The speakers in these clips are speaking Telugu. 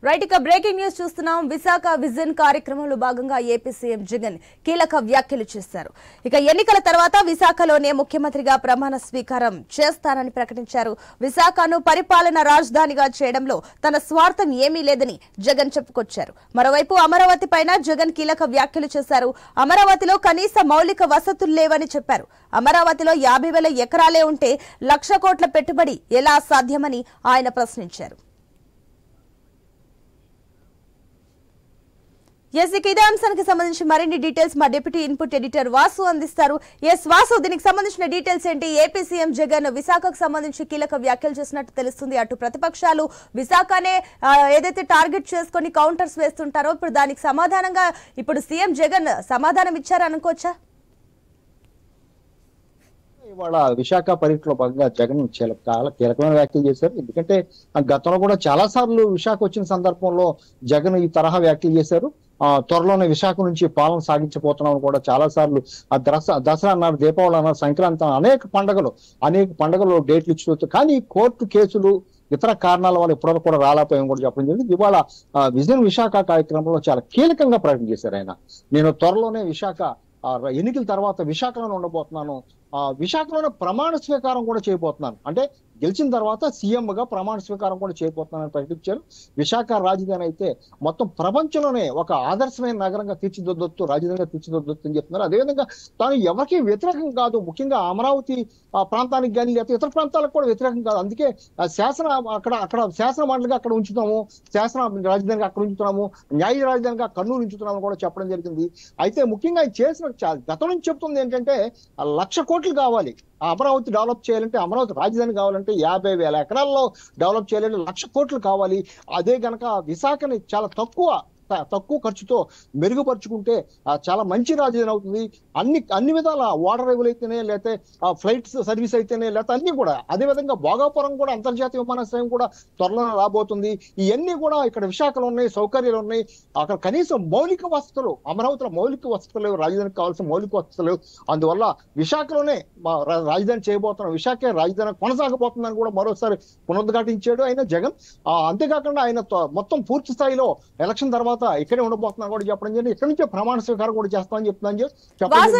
రైట్ ఇక బ్రేకింగ్ న్యూస్ చూస్తున్నాం. విశాఖ విజన్ కార్యక్రమంలో భాగంగా ఏపీ సీఎం జగన్ కీలక వ్యాఖ్యలు చేశారు. ఇక ఎన్నికల తర్వాత విశాఖలోనే ముఖ్యమంత్రిగా ప్రమాణ స్వీకారం చేస్తానని ప్రకటించారు. విశాఖను పరిపాలన రాజధానిగా చేయడంలో తన స్వార్థం ఏమీ లేదని జగన్ చెప్పుకొచ్చారు. మరోవైపు అమరావతి పైన జగన్ కీలక వ్యాఖ్యలు చేశారు. అమరావతిలో కనీస మౌలిక వసతులు లేవని చెప్పారు. అమరావతిలో 50,000 ఎకరాలే ఉంటే 1,00,000 కోట్ల పెట్టుబడి ఎలా సాధ్యమని ఆయన ప్రశ్నించారు. ఇదే అంశానికి సంబంధించి మరిన్ని డీటెయిల్స్ మా డిప్యూటీ ఇన్పుట్ ఎడిటర్ వాసు అందిస్తారు. వాసు, దీనికి సంబంధించిన డీటెయిల్స్ ఏంటి? ఏపీ సీఎం జగన్ విశాఖకు సంబంధించి కీలక వ్యాఖ్యలు చేసినట్టు తెలుస్తుంది. అటు ప్రతిపక్షాలు విశాఖనే ఏదైతే టార్గెట్ చేసుకుని కౌంటర్స్ వేస్తుంటారో ఇప్పుడు దానికి సమాధానంగా ఇప్పుడు సీఎం జగన్ సమాధానం ఇచ్చారనుకోవచ్చా? ఇవాళ విశాఖ పర్యటనలో భాగంగా జగన్ చాలా కీలకమైన వ్యాఖ్యలు చేశారు. ఎందుకంటే గతంలో కూడా చాలా సార్లు విశాఖ వచ్చిన సందర్భంలో జగన్ ఈ తరహా వ్యాఖ్యలు చేశారు. త్వరలోనే విశాఖ నుంచి పాలన సాగించబోతున్నామని కూడా చాలా సార్లు దసరా అన్నారు, దీపావళి అన్నారు, సంక్రాంతి అనేక పండుగలు డేట్లు ఇచ్చి, కానీ కోర్టు కేసులు ఇతర కారణాల వల్ల ఇప్పటివరకు కూడా రాలేకపోయామని కూడా చెప్పడం జరిగింది. ఇవాళ విజన్ విశాఖ కార్యక్రమంలో చాలా కీలకంగా ప్రకటన చేశారు ఆయన. నేను త్వరలోనే విశాఖ ఎన్నికల తర్వాత విశాఖలోనే ఉండబోతున్నాను, విశాఖలోనే ప్రమాణ స్వీకారం కూడా చేయబోతున్నాను, అంటే గెలిచిన తర్వాత సీఎం గా ప్రమాణ స్వీకారం కూడా చేయబోతున్నానని ప్రకటించారు. విశాఖ రాజధాని అయితే మొత్తం ప్రపంచంలోనే ఒక ఆదర్శమైన నగరంగా రాజధానిగా తీర్చిదిద్దొచ్చు అని చెప్తున్నారు. అదేవిధంగా తాను ఎవరికి వ్యతిరేకం కాదు, ముఖ్యంగా అమరావతి ప్రాంతానికి కానీ లేకపోతే ఇతర ప్రాంతాలకు కూడా వ్యతిరేకం కాదు. అందుకే అక్కడ శాసన మండలిగా అక్కడ ఉంచుతాము, శాసన రాజధానిగా అక్కడ ఉంచుతున్నాము, న్యాయ రాజధానిగా కర్నూలు ఉంచుతున్నాము కూడా చెప్పడం జరిగింది. అయితే ముఖ్యంగా చేసిన గతం నుంచి చెప్తుంది ఏంటంటే 1,00,000 కోట్లు కావాలి అమరావతి డెవలప్ చేయాలంటే, అమరావతి రాజధాని కావాలంటే 50,000 ఎకరాల్లో డెవలప్ చేయాలంటే 1,00,000 కోట్లు కావాలి. అదే గనక విశాఖని చాలా తక్కువ ఖర్చుతో మెరుగుపరుచుకుంటే చాలా మంచి రాజధాని అవుతుంది. అన్ని విధాల వాటర్ రైవులు అయితేనే, లేకపోతే ఫ్లైట్స్ సర్వీస్ అయితేనే, లేకపోతే అన్ని కూడా. అదేవిధంగా భోగాపురం కూడా అంతర్జాతీయ విమానాశ్రయం కూడా త్వరలో రాబోతుంది. ఇవన్నీ కూడా ఇక్కడ విశాఖలో ఉన్నాయి, సౌకర్యాలు ఉన్నాయి. అక్కడ కనీసం మౌలిక వసతులు, అమరావతిలో మౌలిక వసతులు లేవు, రాజధానికి కావాల్సిన మౌలిక వసతులు లేవు. అందువల్ల విశాఖలోనే రాజధాని చేయబోతున్నాం, విశాఖ రాజధాని కొనసాగబోతుందని కూడా మరోసారి పునరుద్ఘాటించాడు ఆయన జగన్. అంతేకాకుండా ఆయన మొత్తం పూర్తి స్థాయిలో ఎలక్షన్ తర్వాత ఇక్కడే ఉండబోతున్నా కూడా చెప్పడం జరిగింది. ఇక్కడ నుంచే ప్రమాణ స్వీకారం కూడా చేస్తామని చెప్తున్నాను.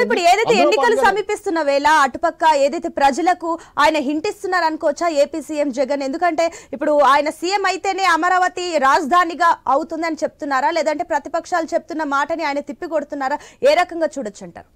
ఇప్పుడు ఏదైతే ఎన్నికలు సమీపిస్తున్న వేళ అటుపక్క ఏదైతే ప్రజలకు ఆయన హింట్ ఇస్తున్నారు అనుకోవచ్చా ఏపీ సీఎం జగన్? ఎందుకంటే ఇప్పుడు ఆయన సీఎం అయితేనే అమరావతి రాజధానిగా అవుతుంది అని చెప్తున్నారా, లేదంటే ప్రతిపక్షాలు చెప్తున్న మాటని ఆయన తిప్పి కొడుతున్నారా? ఏ రకంగా చూడొచ్చు అంటారు?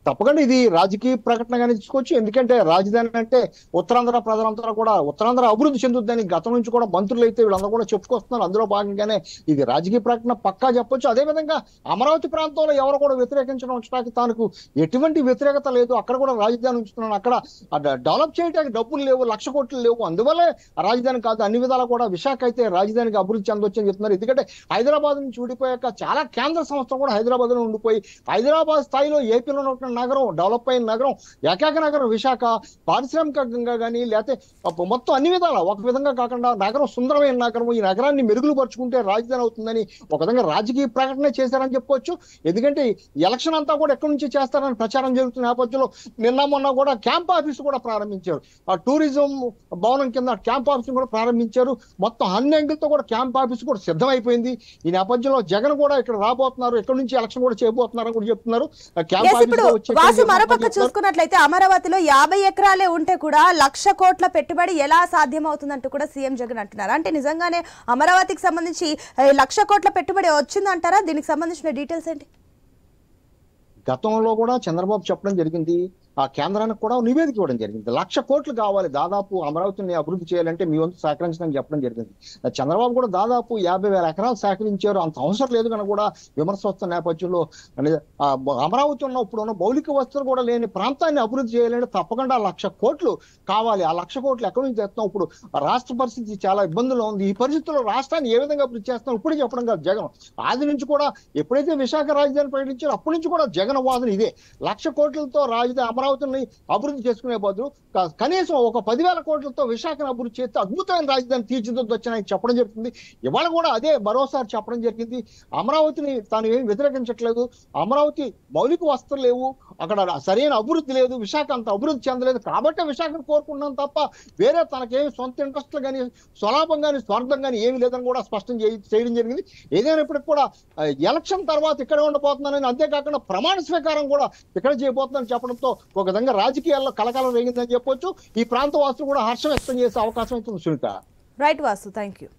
తప్పకుండా ఇది రాజకీయ ప్రకటనగానే తీసుకోవచ్చు. ఎందుకంటే రాజధాని అంటే ఉత్తరాంధ్ర ప్రజలంతా కూడా ఉత్తరాంధ్ర అభివృద్ధి చెందుద్దని గతం నుంచి కూడా మంత్రులు అయితే వీళ్ళందరూ కూడా చెప్పుకొస్తున్నారు. అందులో భాగంగానే ఇది రాజకీయ ప్రకటన పక్కా చెప్పొచ్చు. అదేవిధంగా అమరావతి ప్రాంతంలో ఎవరు కూడా వ్యతిరేకించడం ఉంచడానికి తనకు ఎటువంటి వ్యతిరేకత లేదు. అక్కడ కూడా రాజధాని ఉంచుతున్నాను, అక్కడ డెవలప్ చేయడానికి డబ్బులు లేవు, 1,00,000 కోట్లు లేవు, అందువల్లే రాజధాని కాదు, అన్ని విధాలా కూడా విశాఖ అయితే రాజధానికి అభివృద్ధి చెందొచ్చు అని చెప్తున్నారు. ఎందుకంటే హైదరాబాద్ నుంచి విడిపోయాక చాలా కేంద్ర సంస్థలు కూడా హైదరాబాద్ లో ఉండిపోయి హైదరాబాద్ స్థాయిలో ఏపీలో ఉన్న నగరం, డెవలప్ అయిన నగరం, ఏకైక నగరం విశాఖ. పారిశ్రామికంగా కానీ లేకపోతే మొత్తం అన్ని విధాలా ఒక విధంగా కాకుండా నగరం సుందరమైన నగరం, ఈ నగరాన్ని మెరుగులు పరుచుకుంటే రాజధాని అవుతుందని ఒక విధంగా రాజకీయ ప్రకటన చేశారని చెప్పుకోవచ్చు. ఎందుకంటే ఎలక్షన్ అంతా కూడా ఎక్కడి నుంచి చేస్తారని ప్రచారం జరుగుతున్న నేపథ్యంలో మొన్న కూడా క్యాంప్ ఆఫీస్ కూడా ప్రారంభించారు. ఆ టూరిజం భవనం కింద క్యాంప్ ఆఫీస్ కూడా ప్రారంభించారు. మొత్తం అన్ని యాంగిల్తో కూడా క్యాంప్ ఆఫీస్ కూడా సిద్ధమైపోయింది. ఈ నేపథ్యంలో జగన్ కూడా ఇక్కడ రాబోతున్నారు, ఎక్కడి నుంచి ఎలక్షన్ కూడా చేయబోతున్నారు కూడా చెప్తున్నారు. క్యాంప్ ఆఫీస్ మరోపక్క చూసుకున్నట్లయితే అమరావతిలో 50 ఎకరాలే ఉంటే కూడా 1,00,000 కోట్ల పెట్టుబడి ఎలా సాధ్యమవుతుందంటూ కూడా సీఎం జగన్ అంటున్నారు. అంటే నిజంగానే అమరావతికి సంబంధించి 1,00,000 కోట్ల పెట్టుబడి వచ్చిందంటారా? దీనికి సంబంధించిన డీటెయిల్స్ ఏంటి? గతంలో కూడా చంద్రబాబు చెప్పడం జరిగింది, ఆ కేంద్రానికి కూడా నివేదిక ఇవ్వడం జరిగింది. 1,00,000 కోట్లు కావాలి దాదాపు అమరావతిని అభివృద్ధి చేయాలంటే మీ వంతు సహకరించడానికి చెప్పడం జరిగింది. చంద్రబాబు కూడా దాదాపు 50,000 ఎకరాలు సేకరించారు, అంత అవసరం లేదు కనుక కూడా విమర్శ వస్తున్న నేపథ్యంలో అమరావతి ఇప్పుడు ఉన్న మౌలిక వస్తువులు కూడా లేని ప్రాంతాన్ని అభివృద్ధి చేయాలంటే తప్పకుండా 1,00,000 కోట్లు కావాలి. ఆ 1,00,000 కోట్లు ఎక్కడి నుంచి తెస్తాం? ఇప్పుడు రాష్ట్ర పరిస్థితి చాలా ఇబ్బందులు ఉంది. ఈ పరిస్థితుల్లో రాష్ట్రాన్ని ఏ విధంగా అభివృద్ధి చేస్తాం ఇప్పుడే చెప్పడం కాదు జగన్. ఆది నుంచి కూడా ఎప్పుడైతే విశాఖ రాజధాని ప్రకటించారో అప్పటి నుంచి కూడా జగన్ వాదన ఇదే, 1,00,000 కోట్లతో రాజధాని అమరావతిని అభివృద్ధి చేసుకునే బదులు కనీసం ఒక 10,000 కోట్లతో విశాఖను అభివృద్ధి చేస్తే అద్భుతమైన రాజధాని తీర్చిదిద్దొచ్చని ఆయన చెప్పడం జరుగుతుంది. ఇవాళ కూడా అదే మరోసారి చెప్పడం జరిగింది. అమరావతిని తాను ఏమి వ్యతిరేకించట్లేదు. అమరావతి మౌలిక వసతులు లేవు, అక్కడ సరైన అభివృద్ధి లేదు, విశాఖ అంత అభివృద్ధి చెందలేదు కాబట్టి విశాఖను కోరుకున్నాం తప్ప వేరే తనకేమి సొంత ఇంట్రెస్ట్లు కానీ స్వలాభం కానీ స్వార్థం కానీ ఏమి లేదని కూడా స్పష్టం చేయడం జరిగింది. ఏదైనప్పటికీ కూడా ఎలక్షన్ తర్వాత ఇక్కడే ఉండబోతున్నానని, అంతేకాకుండా ప్రమాణ స్వీకారం కూడా ఇక్కడ చేయబోతుందని చెప్పడంతో ఒక విధంగా రాజకీయాల్లో కలకాలం రేగిందని చెప్పొచ్చు. ఈ ప్రాంత వాసులు కూడా హర్షం వ్యక్తం చేసే అవకాశం అవుతుంది. Sunitha. Right Vasu, thank you.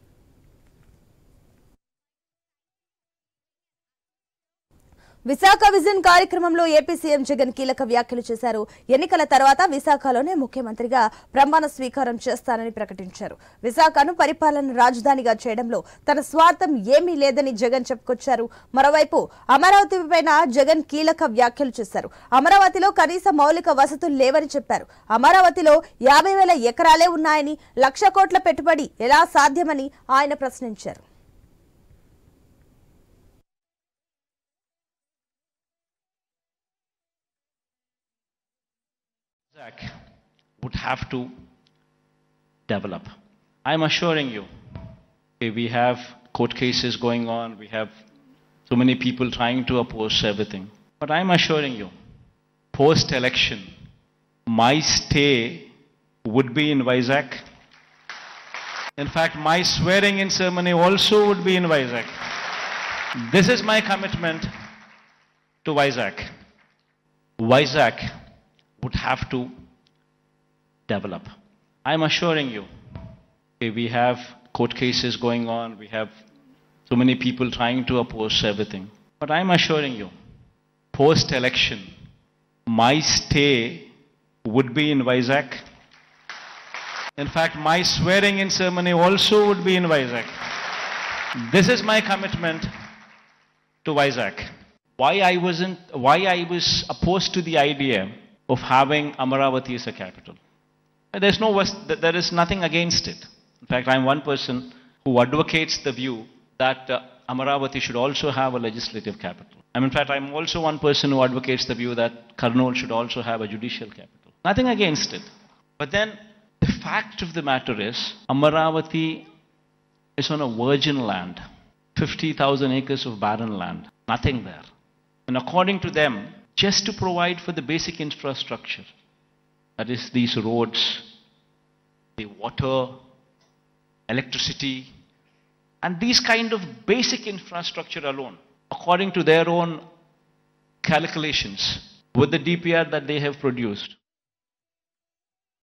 Visakha vision కార్యక్రమంలో ఏపీ సీఎం జగన్ కీలక వ్యాఖ్యలు చేశారు. ఎన్నికల తర్వాత విశాఖలోనే ముఖ్యమంత్రిగా ప్రమాణ స్వీకారం చేస్తానని ప్రకటించారు. విశాఖను పరిపాలన రాజధానిగా చేయడంలో తన స్వార్థం ఏమీ లేదని జగన్ చెప్పుకొచ్చారు. మరోవైపు అమరావతిపై జగన్ కీలక వ్యాఖ్యలు చేశారు. అమరావతిలో కనీస మౌలిక వసతులు లేవని చెప్పారు. అమరావతిలో 50,000 ఎకరాలే ఉన్నాయని, 1,00,000 కోట్ల పెట్టుబడి ఎలా సాధ్యమని ఆయన ప్రశ్నించారు. Would have to develop. I'm assuring you, we have court cases going on, we have so many people trying to oppose everything. But I'm assuring you, post-election, my stay would be in Vizag. In fact, my swearing-in ceremony also would be in Vizag. This is my commitment to Vizag. Vizag would have to develop. I'm assuring you, we have court cases going on, we have so many people trying to oppose everything. But I'm assuring you, post-election, my stay would be in Vizag. In fact, my swearing-in ceremony also would be in Vizag. This is my commitment to Vizag. Why I was opposed to the idea of having Amaravati as a capital. There is nothing against it. In fact, I'm one person who advocates the view that Amaravati should also have a legislative capital. In fact, I'm also one person who advocates the view that Kurnool should also have a judicial capital. Nothing against it. But then, the fact of the matter is, Amaravati is on a virgin land. 50,000 acres of barren land. Nothing there. And according to them, just to provide for the basic infrastructure, that is these roads, the water, electricity, and these kind of basic infrastructure alone, according to their own calculations, with the DPR that they have produced,